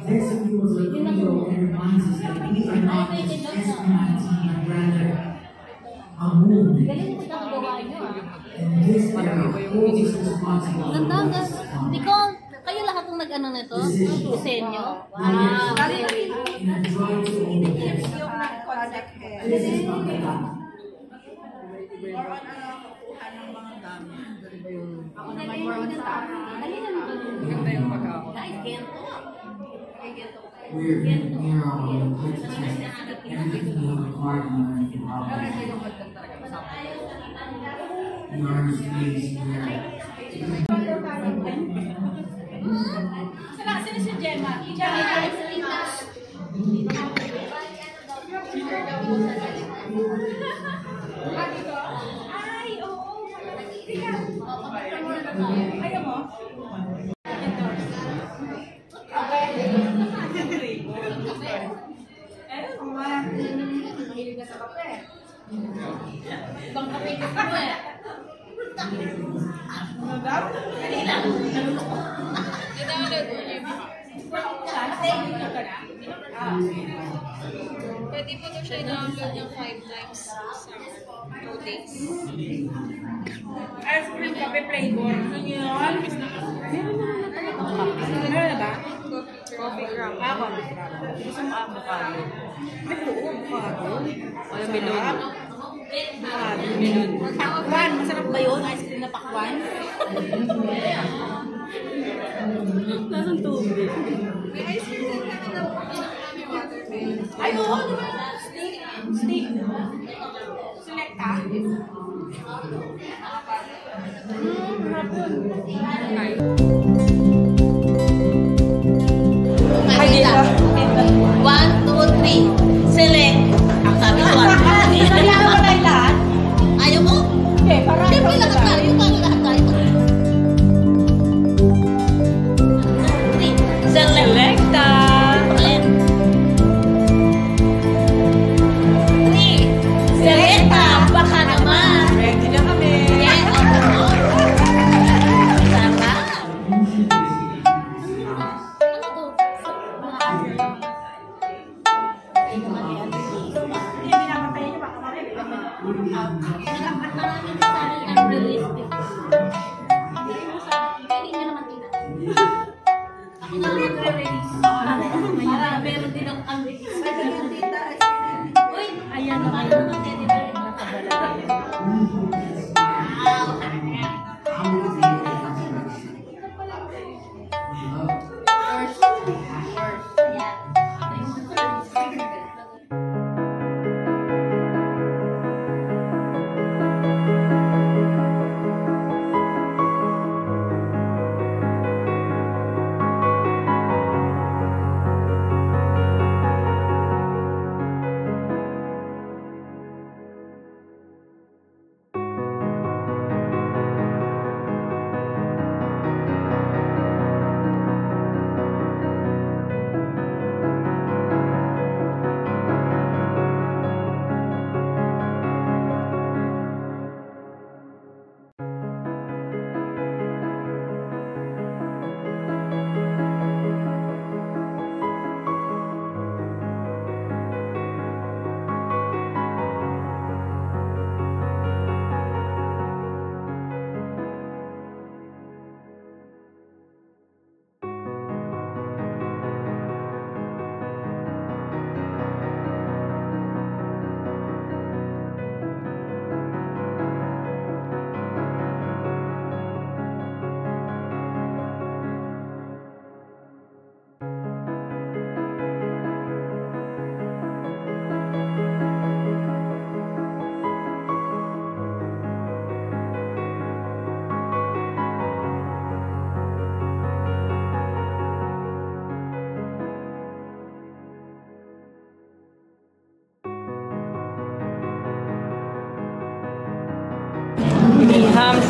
There's some people like Leo and reminds us that we are not just humanity, but rather a movement. And this era holds us responsible for what's to come. Kayo lahat ng nag-ano nito? Disenyo? Wow! In a drive to overcome. This is Pagkakata. Ako naman more on staff. Maganda yung pag-ako. We're here to check everything we require to learn from our yarn space here. Sino si Gemma? Gemma. Ay, oo. Ayaw mo? Mahilig ka sa kape. Ibang kape gusto mo eh. Ano daw? Kanina. Naluloko. Ito ang pwede po ito siya i-download yung 5 times sa 2 days. Ice cream kape flavor. Ano yun? Meron na ba? Coffee crumb. Coffee crumb. Gusto mo avocado? Avocado. Wala melon. Melon. Pakwan. Masarap ba yun? Ice cream na pakwan? Nasaan tubig? May ice cream din kami na watermelon. Ay, oo. Steak. Steak. Selecta. Ay, dito. 1, 2, 3. Select. Ang sabi ko. Kaya mo na yung lahat? Ayaw mo? Okay, para Siyempre lahat tayo. Para lahat tayo. Selecta! Alin? 3. Selecta. Baka naman. Ready na kami! Yes. Sarap. Maraming design unrealistic. Pwede nyo naman tingnan. Ako na lang mag-release. Para meron din ang unrealistic. Uy! Ayan naman yung teddy bear.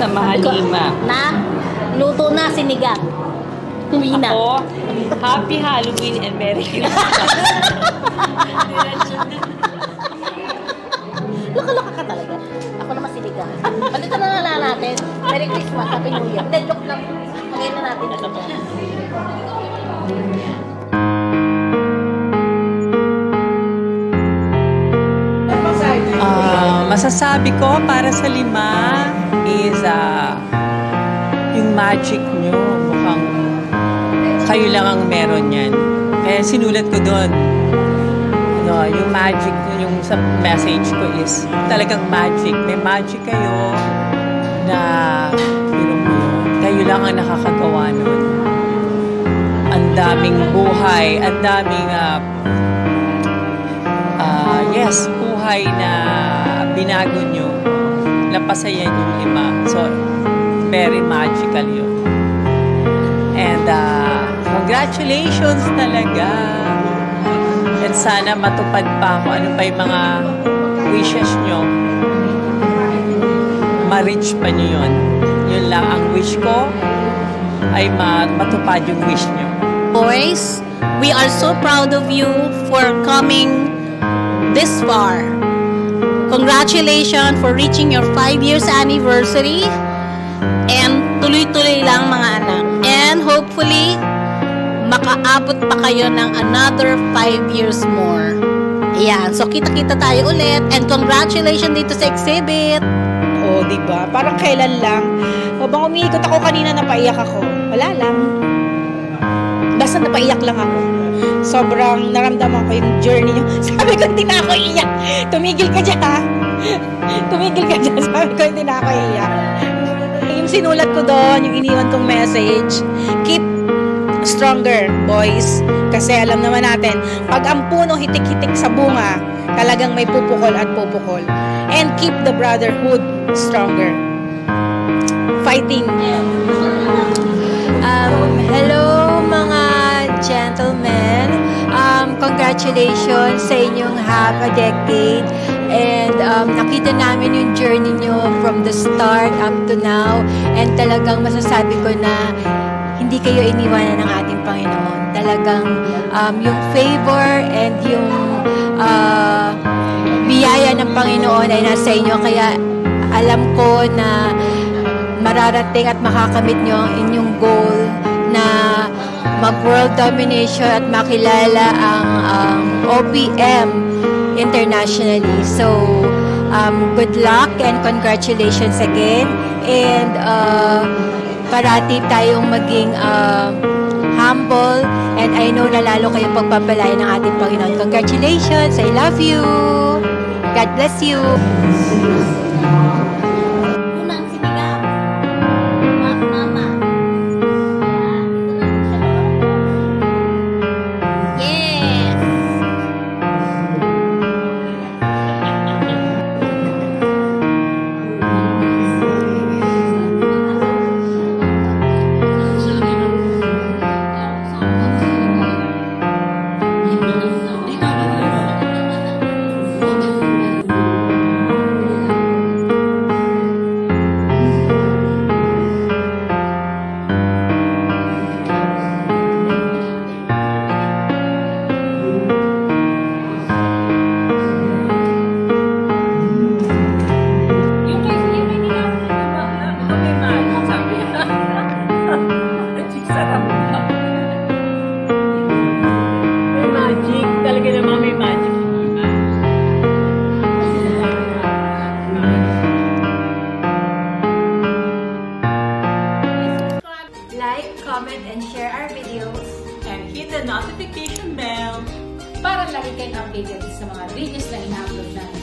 sa Mahalima. Na, luto na sinigang. Uwi na. Ako, Happy Halloween and Merry Christmas. Loka-loka ka talaga. Ako naman sinigang. Balikan na lang natin. Merry Christmas, Happy New Year. Hindi, joke lang. Magayin na natin. Masasabi ko para sa 5 is yung magic nyo. Mukhang kayo lang ang meron yan. Kaya sinulat ko doon. Yung magic, yung sa message ko is talagang magic. May magic kayo na kayo lang ang nakakagawa nun. Ang daming buhay, ang daming buhay na binago nyo, napasayan yung 5. So, very magical yun. And congratulations talaga. And sana matupad pa kung ano pa yung mga wishes nyo. Ma-reach pa nyo yun. Yun lang ang wish ko, ay matupad yung wish nyo. Boys, we are so proud of you for coming this far. Congratulations for reaching your 5 years anniversary. And tuloy-tuloy lang mga anak. And hopefully, makaabot pa kayo ng another 5 years more. Ayan. So, kita-kita tayo ulit. And congratulations dito sa exhibit. O, diba? Parang kailan lang. Habang umiikot ako kanina, napaiyak ako. Wala lang. Basta napaiyak lang ako. Sobrang naramdaman ko yung journey niyo. Sabi ko, hindi na ako iiyak. Tumigil ka dyan, ha? Tumigil ka dyan. Sabi ko, hindi na ako iiyak. Yung sinulat ko doon, yung iniwan kong message, keep stronger, boys. Kasi alam naman natin, pag ang puno hitik-hitik sa bunga, talagang may pupukol at pupukol. And keep the brotherhood stronger. Fighting. Hello mga gentlemen. Congratulations sa inyong half a decade. And nakita namin yung journey nyo from the start up to now. And talagang masasabi ko na hindi kayo iniwanan ng ating Panginoon. Talagang yung favor and yung biyaya ng Panginoon ay nasa inyo. Kaya alam ko na mararating at makakamit nyo ang inyong goal na mag-world domination at makilala ang OPM internationally. So, good luck and congratulations again. And parati tayong maging humble, and I know na lalo kayong pagpapalaya ng ating Panginoon. Congratulations! I love you! God bless you! Unang sinigang. Mama. Yes! Magic. Talaga naman may magic. Like, comment, and share our videos. And hit the notification bell. para lagi kayong updated sa mga videos na ina-upload namin.